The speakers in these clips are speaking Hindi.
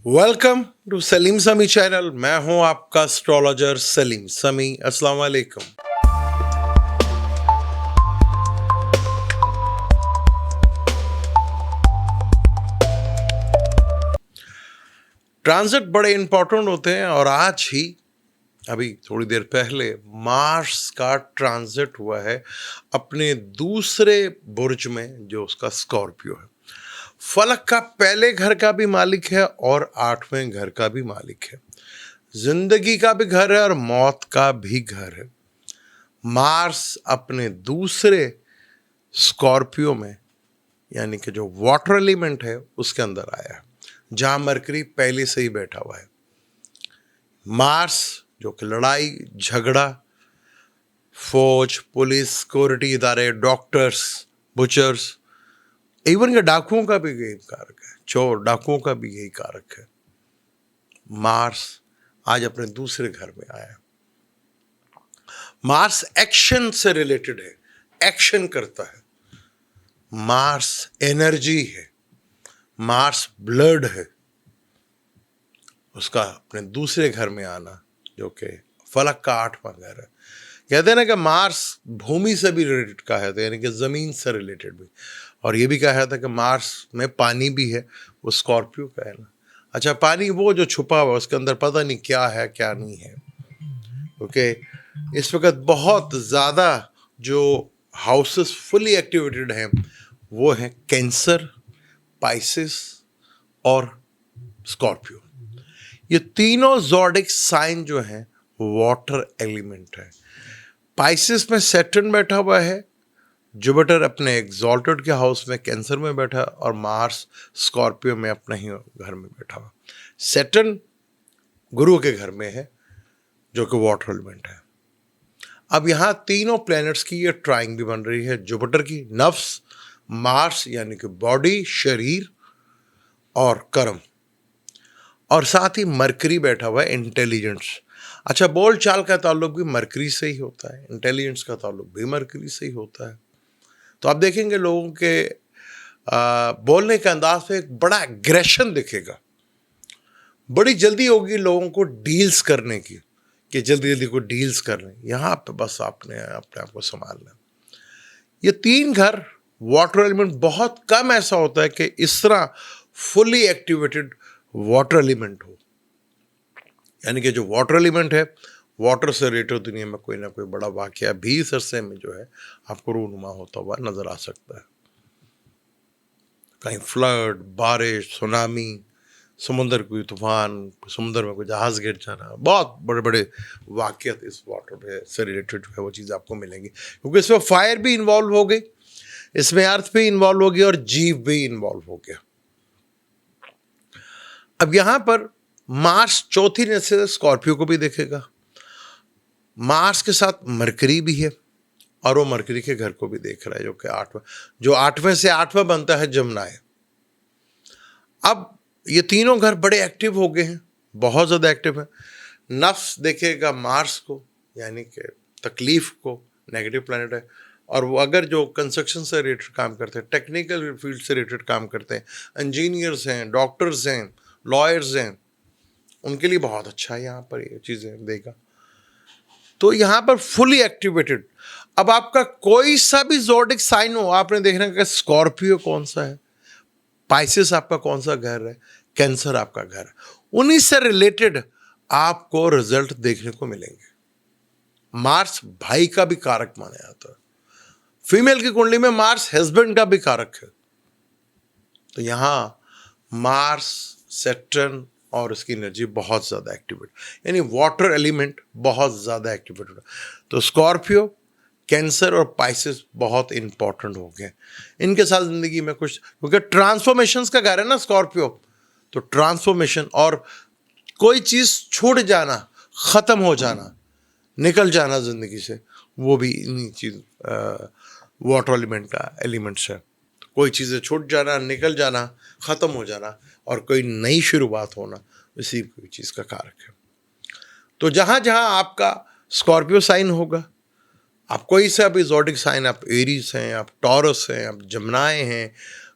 वेलकम टू सलीम समी चैनल। मैं हूं आपका एस्ट्रोलॉजर सलीम समी। अस्सलाम वालेकुम। ट्रांजिट बड़े इंपॉर्टेंट होते हैं और आज ही अभी थोड़ी देर पहले मार्स का ट्रांजिट हुआ है अपने दूसरे बुर्ज में, जो उसका स्कॉर्पियो है। फलक का पहले घर का भी मालिक है और 8वें घर का भी मालिक है। जिंदगी का भी घर है और मौत का भी घर है। मार्स अपने दूसरे स्कॉर्पियो में, यानी कि जो वाटर एलिमेंट है, उसके अंदर आया है, जहां मरकरी पहले से ही बैठा हुआ है। मार्स जो कि लड़ाई झगड़ा, फौज, पुलिस, सिक्योरिटी इदारे, डॉक्टर्स, बुचर्स, इवन के डाकुओं का भी यही कारक है। चोर डाकुओं का भी यही कारक है। मार्स आज अपने दूसरे घर में आया। मार्स एक्शन से रिलेटेड है, एक्शन करता है। मार्स एनर्जी है, मार्स ब्लड है। उसका अपने दूसरे घर में आना, जो कि फलक का 8वां घर है। कहते हैं ना कि मार्स भूमि से भी रिलेटेड का है, यानी कि जमीन से रिलेटेड भी। और ये भी कहा था कि मार्स में पानी भी है, वो स्कॉर्पियो का है ना। अच्छा, पानी वो जो छुपा हुआ, उसके अंदर पता नहीं क्या है क्या नहीं है। ओके, इस वक्त बहुत ज़्यादा जो हाउसेस फुली एक्टिवेटेड हैं वो हैं कैंसर, पाइसिस और स्कॉर्पियो। ये तीनों ज़ोडिक साइन जो हैं वाटर एलिमेंट है। पाइसिस में सैटर्न बैठा हुआ है, जुपिटर अपने एग्जॉल्टेड के हाउस में कैंसर में बैठा, और मार्स स्कॉर्पियो में अपने ही घर में बैठा हुआ। सैटर्न गुरु के घर में है, जो कि वाटर एलिमेंट है। अब यहाँ तीनों प्लैनेट्स की ये ट्राइंग भी बन रही है। जुपिटर की नफ्स, मार्स यानी कि बॉडी, शरीर और कर्म, और साथ ही मरकरी बैठा हुआ है, इंटेलिजेंस। अच्छा, बोल चाल का ताल्लुक भी मरकरी से ही होता है, इंटेलिजेंस का ताल्लुक भी मरकरी से ही होता है। तो आप देखेंगे लोगों के बोलने के अंदाज में एक बड़ा एग्रेशन दिखेगा। बड़ी जल्दी होगी लोगों को डील्स करने की, कि जल्दी जल्दी को डील्स कर लें। यहाँ पे बस आपने अपने आप को संभालना। ये तीन घर वाटर एलिमेंट, बहुत कम ऐसा होता है कि इस तरह फुली एक्टिवेटेड वाटर एलिमेंट हो। यानी कि जो वाटर एलिमेंट है, वाटर से रिलेटेड दुनिया में कोई ना कोई बड़ा वाकया भी इस अरसे में जो है आपको रूनुमा होता हुआ नजर आ सकता है। कहीं फ्लड, बारिश, सुनामी, समुद्र कोई तूफान, समुद्र में कोई जहाज गिर जाना, बहुत बड़े बड़े वाकयात इस वाटर से रिलेटेड जो है वो चीज़ आपको मिलेंगी। क्योंकि इसमें फायर भी इन्वॉल्व हो गई, इसमें अर्थ भी इन्वॉल्व हो गया और जीव भी इन्वॉल्व हो गया। अब यहां पर मार्स चौथी ने से स्कॉर्पियो को भी देखेगा। मार्स के साथ मरकरी भी है और वो मरकरी के घर को भी देख रहा है, जो कि 8वां, जो 8वें से 8वां बनता है जमुना है। अब ये तीनों घर बड़े एक्टिव हो गए हैं, बहुत ज़्यादा एक्टिव है। नफ्स देखेगा मार्स को, यानी कि तकलीफ को, नेगेटिव प्लैनेट है। और वो अगर जो कंस्ट्रक्शन से रिलेटेड काम करते हैं, टेक्निकल फील्ड से रिलेटेड काम करते हैं, इंजीनियर्स हैं, डॉक्टर्स हैं, लॉयर्स हैं, उनके लिए बहुत अच्छा है यहाँ पर ये चीज़ें देगा। तो यहाँ पर फुली एक्टिवेटेड। अब आपका कोई सा भी ज़ोडिक साइन हो, आपने देखना कि स्कॉर्पियो कौन सा है, पाइसिस आपका कौन सा घर है, कैंसर आपका घर है, उन्हीं से रिलेटेड आपको रिजल्ट देखने को मिलेंगे। मार्स भाई का भी कारक माना जाता है। फीमेल की कुंडली में मार्स हस्बैंड का भी कारक है। तो यहां मार्स, सैटर्न और इसकी एनर्जी बहुत ज़्यादा एक्टिवेट, यानी वाटर एलिमेंट बहुत ज़्यादा एक्टिवेटेड है। तो स्कॉर्पियो, कैंसर और पाइसिस बहुत इंपॉर्टेंट हो गए इनके साथ ज़िंदगी में कुछ, क्योंकि ट्रांसफॉर्मेशंस का घर है ना स्कॉर्पियो। तो ट्रांसफॉर्मेशन और कोई चीज़ छूट जाना, ख़त्म हो जाना, निकल जाना ज़िंदगी से, वो भी इन्हीं चीज़ वाटर एलिमेंट का एलिमेंट्स है। कोई चीज़ें छूट जाना, निकल जाना, ख़त्म हो जाना और कोई नई शुरुआत होना, इसी कोई चीज़ का कारक है। तो जहाँ जहाँ आपका स्कॉर्पियो साइन होगा, आप कोई सा भी ज़ोडिक साइन, आप एरीज हैं, आप टॉरस हैं, आप जमनाए हैं,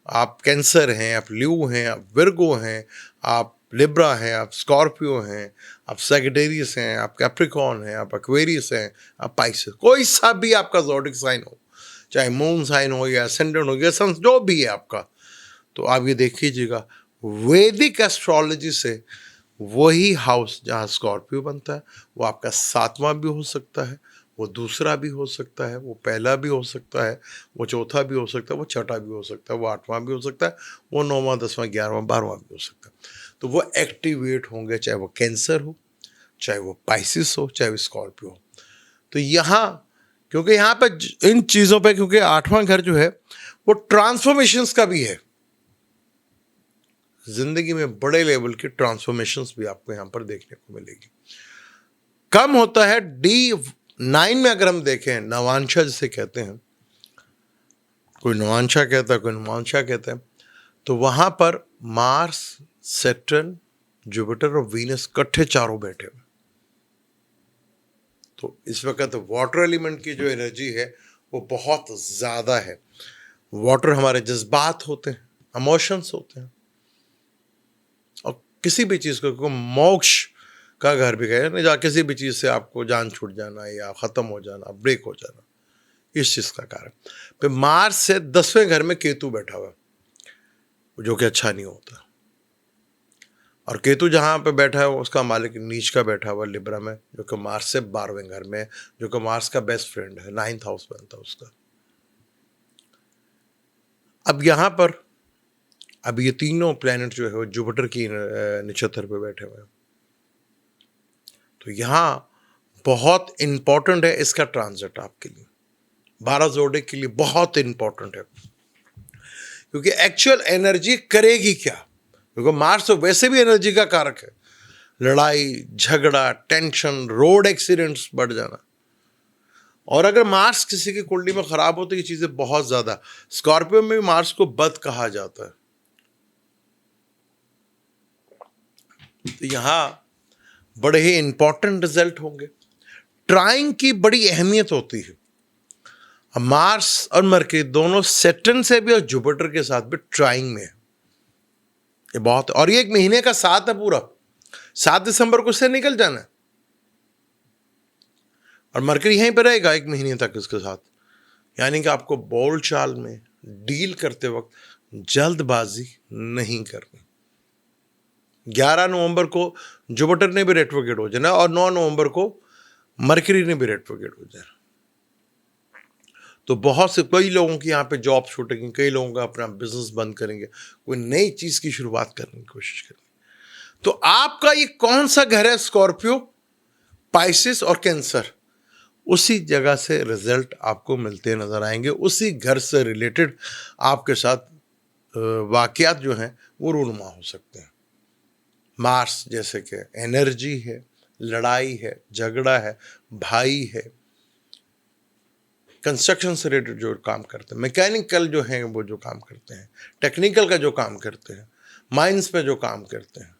आप कैंसर हैं, आप ल्यू हैं, आप विर्गो हैं, आप लिब्रा हैं, आप स्कॉर्पियो हैं, आप सैजिटेरियस हैं, आप कैप्रिकॉर्न हैं, आप एक्वेरियस हैं, आप पाइसेस, कोई सा भी आपका ज़ोडिक साइन हो, चाहे मून साइन हो या एसेंडेंट हो या सन, जो भी है आपका, तो आप ये देख लीजिएगा वैदिक एस्ट्रोलॉजी से वही हाउस जहाँ स्कॉर्पियो बनता है वो आपका 7वां भी हो सकता है, वो दूसरा भी हो सकता है, वो पहला भी हो सकता है, वो चौथा भी हो सकता है, वो छठा भी हो सकता है, वो 8वां भी हो सकता है, वो 9वां 10वां 11वां 12वां भी हो सकता है। तो वो एक्टिवेट होंगे, चाहे वो कैंसर हो, चाहे वो पाइसिस हो, चाहे वो स्कॉर्पियो हो। तो यहाँ क्योंकि यहाँ पर इन चीज़ों पे, क्योंकि 8वां घर जो है वो ट्रांसफॉर्मेशंस का भी है, जिंदगी में बड़े लेवल की ट्रांसफॉर्मेशंस भी आपको यहाँ पर देखने को मिलेगी। कम होता है D9 में, अगर हम देखें नवांशा जिसे कहते हैं, कोई नवांशा कहता है, कोई नवांशा कहता है, तो वहां पर मार्स, सैटर्न, जुपिटर और वीनस इकट्ठे चारों बैठे हुए। तो इस वक्त वाटर एलिमेंट की जो एनर्जी है वो बहुत ज़्यादा है। वाटर हमारे जज्बात होते हैं, इमोशंस होते हैं, और किसी भी चीज़ को मोक्ष का घर भी कहे ना, जहाँ किसी भी चीज़ से आपको जान छूट जाना या ख़त्म हो जाना, ब्रेक हो जाना, इस चीज़ का कारण। फिर मार्स से 10वें घर में केतु बैठा हुआ, जो कि अच्छा नहीं होता। और केतु जहाँ पे बैठा है उसका मालिक नीच का बैठा हुआ लिब्रा में, जो कि मार्स से 12वें घर में, जो कि मार्स का बेस्ट फ्रेंड है, 9th हाउस बनता है उसका। अब यहाँ पर अब ये तीनों प्लैनेट जो है वो जुपिटर की नक्षत्र पे बैठे हुए हैं। तो यहाँ बहुत इंपॉर्टेंट है इसका ट्रांजिट आपके लिए, 12 ज़ोडिक के लिए बहुत इंपॉर्टेंट है, क्योंकि एक्चुअल एनर्जी करेगी क्या, क्योंकि मार्स तो वैसे भी एनर्जी का कारक है। लड़ाई झगड़ा, टेंशन, रोड एक्सीडेंट्स बढ़ जाना। और अगर मार्स किसी की कुंडली में खराब हो तो ये चीजें बहुत ज्यादा, स्कॉर्पियो में भी मार्स को बद कहा जाता है। तो यहां बड़े ही इंपॉर्टेंट रिजल्ट होंगे। ट्राइंग की बड़ी अहमियत होती है। अब मार्स और मरकरी दोनों सैटर्न से भी और जुपिटर के साथ भी ट्राइंग में है। ये बहुत, और ये 1 महीने का साथ है पूरा, 7 दिसंबर को उससे निकल जाना है, और मरकरी यहीं पर रहेगा 1 महीने तक इसके साथ। यानी कि आपको बोल चाल में, डील करते वक्त जल्दबाजी नहीं करनी। 11 नवंबर को जुपिटर ने भी रेट्रोग्रेड हो जाना, और 9 नवंबर को मरकरी ने भी रेट्रोग्रेड हो जाना। तो बहुत से कई लोगों की यहाँ पे जॉब छूटेंगी, कई लोगों का अपना बिजनेस बंद करेंगे, कोई नई चीज की शुरुआत करने की कोशिश करेंगे। तो आपका ये कौन सा घर है, स्कॉर्पियो, पाइसिस और कैंसर, उसी जगह से रिजल्ट आपको मिलते नजर आएंगे, उसी घर से रिलेटेड आपके साथ वाकयात जो हैं वो रूनुमा हो सकते हैं। मार्स जैसे कि एनर्जी है, लड़ाई है, झगड़ा है, भाई है, कंस्ट्रक्शन से रिलेटेड जो काम करते हैं, मैकेनिकल जो हैं वो जो काम करते हैं, टेक्निकल का जो काम करते हैं, माइंस पे जो काम करते हैं,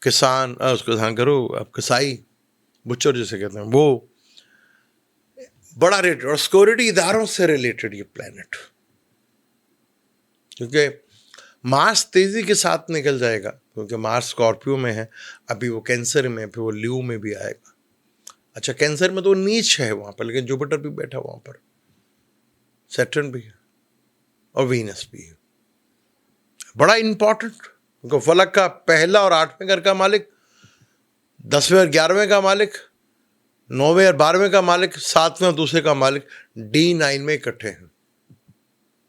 किसान, उसको ध्यान करो, अब कसाई, बुचर जिसे कहते हैं, वो बड़ा रेटेड, और सिक्योरिटी इदारों से रिलेटेड ये प्लैनेट, क्योंकि मार्स तेजी के साथ निकल जाएगा, क्योंकि मार्स स्कॉर्पियो में है, अभी वो कैंसर में, फिर वो ल्यू में भी आएगा। अच्छा, कैंसर में तो नीच है वहां पर, लेकिन जुपिटर भी बैठा वहां पर, सैटर्न भी है और वीनस भी है। बड़ा इंपॉर्टेंट, क्योंकि फलक का पहला और 8वें घर का मालिक, 10वें और 11वें का मालिक, 9वें और 12वें का मालिक, 7वें और दूसरे का मालिक D9 में इकट्ठे हैं।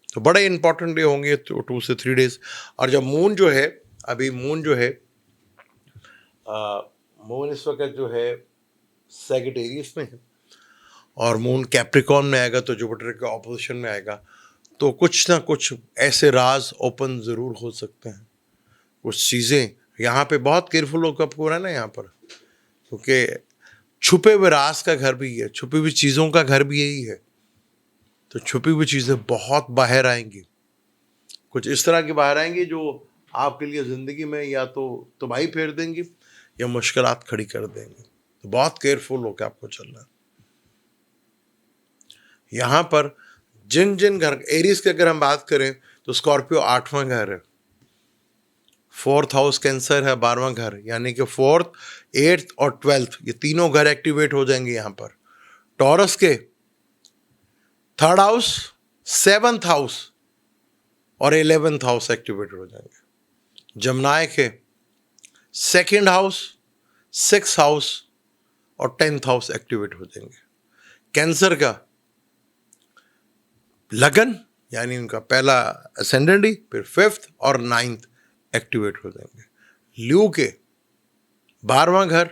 तो बड़े इंपॉर्टेंट डे होंगे 2 से 3 डेज। और जब मून जो है, अभी मून जो है, मून इस वक्त जो है सैजिटेरियस में है, और मून कैप्रिकॉर्न में आएगा तो जुपिटर के ऑपोजिशन में आएगा। तो कुछ ना कुछ ऐसे राज ओपन ज़रूर हो सकते हैं, कुछ चीज़ें यहाँ पे बहुत केयरफुल होकर आपको रहना है यहाँ पर, क्योंकि छुपे हुए राज का घर भी है, छुपी हुई चीज़ों का घर भी यही है। तो छुपी हुई चीज़ें बहुत बाहर आएंगी, कुछ इस तरह की बाहर आएंगी जो आपके लिए ज़िंदगी में या तो तबाही फेर देंगी या मुश्किलात खड़ी कर देंगे। तो बहुत केयरफुल होकर आपको चलना है। यहाँ पर जिन जिन घर, एरीज की अगर हम बात करें तो स्कॉर्पियो 8वां घर है, फोर्थ हाउस कैंसर है, 12वां घर, यानी कि फोर्थ, एट्थ और ट्वेल्थ, ये तीनों घर एक्टिवेट हो जाएंगे यहाँ पर। टॉरस के थर्ड हाउस, सेवंथ हाउस और 11th हाउस एक्टिवेट हो जाएंगे। जमनाय के सेकंड हाउस, सिक्स हाउस और 10th हाउस एक्टिवेट हो जाएंगे। कैंसर का लगन, यानी उनका पहला असेंडेंडी, फिर फिफ्थ और 9th एक्टिवेट हो जाएंगे। ल्यू के 12वां घर,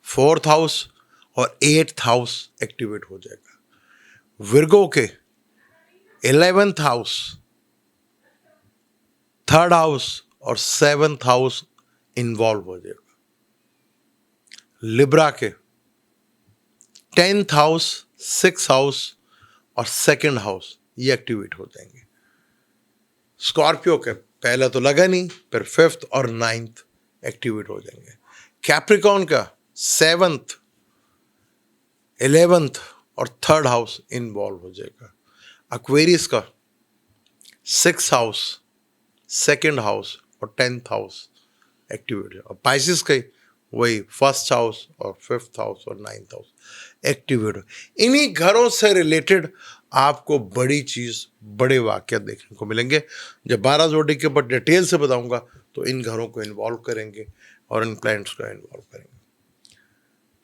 फोर्थ हाउस और 8th हाउस एक्टिवेट हो जाएगा। विर्गो के 11th हाउस, थर्ड हाउस और 7th हाउस इन्वॉल्व हो जाएगा। लिब्रा के 10th हाउस, 6th हाउस और 2nd हाउस ये एक्टिवेट हो जाएंगे। स्कॉर्पियो के पहला तो लगा नहीं, फिर 5th और 9th एक्टिवेट हो जाएंगे। कैप्रिकॉर्न का 7th, 11th और 3rd हाउस इन्वॉल्व हो जाएगा। एक्वेरियस का 6th हाउस, 2nd हाउस और 10th हाउस एक्टिवेट है। और पाइसिस का वही 1st हाउस और 5th हाउस और 9th हाउस एक्टिवेट हो। इन्हीं घरों से रिलेटेड आपको बड़ी चीज, बड़े वाक्य देखने को मिलेंगे। जब 12 जोड़ी के ऊपर डिटेल से बताऊंगा तो इन घरों को इन्वॉल्व करेंगे और इन प्लैनेट्स को इन्वॉल्व करेंगे।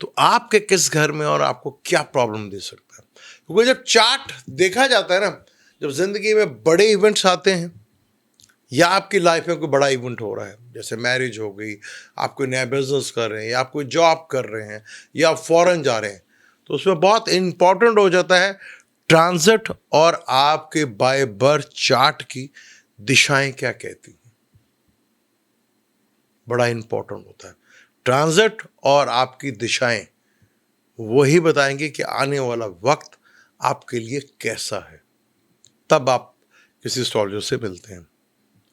तो आपके किस घर में और आपको क्या प्रॉब्लम दे सकता है, क्योंकि जब चार्ट देखा जाता है ना, जब जिंदगी में बड़े इवेंट्स आते हैं या आपकी लाइफ में कोई बड़ा इवेंट हो रहा है, जैसे मैरिज हो गई, आप कोई नया बिजनेस कर रहे हैं या आप कोई जॉब कर रहे हैं या आप फॉरेन जा रहे हैं, तो उसमें बहुत इंपॉर्टेंट हो जाता है ट्रांजिट और आपके बाय बर्थ चार्ट की दिशाएं क्या कहती हैं। बड़ा इंपॉर्टेंट होता है। ट्रांजिट और आपकी दिशाएं वही बताएंगे कि आने वाला वक्त आपके लिए कैसा है। तब आप किसी एस्ट्रोलॉजर से मिलते हैं।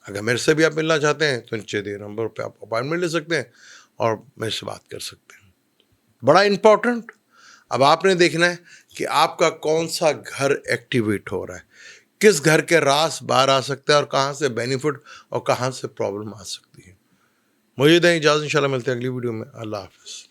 अगर मेरे से भी आप मिलना चाहते हैं तो नीचे दिए नंबर पे आप अपॉइंटमेंट ले सकते हैं और मेरे से बात कर सकते हैं। बड़ा इंपॉर्टेंट, अब आपने देखना है कि आपका कौन सा घर एक्टिवेट हो रहा है, किस घर के रास बाहर आ सकते हैं और कहाँ से बेनिफिट और कहाँ से प्रॉब्लम आ सकती है। मुझे दें इजाज़त, इंशाल्लाह मिलते हैं अगली वीडियो में। अल्लाह हाफ़िज़।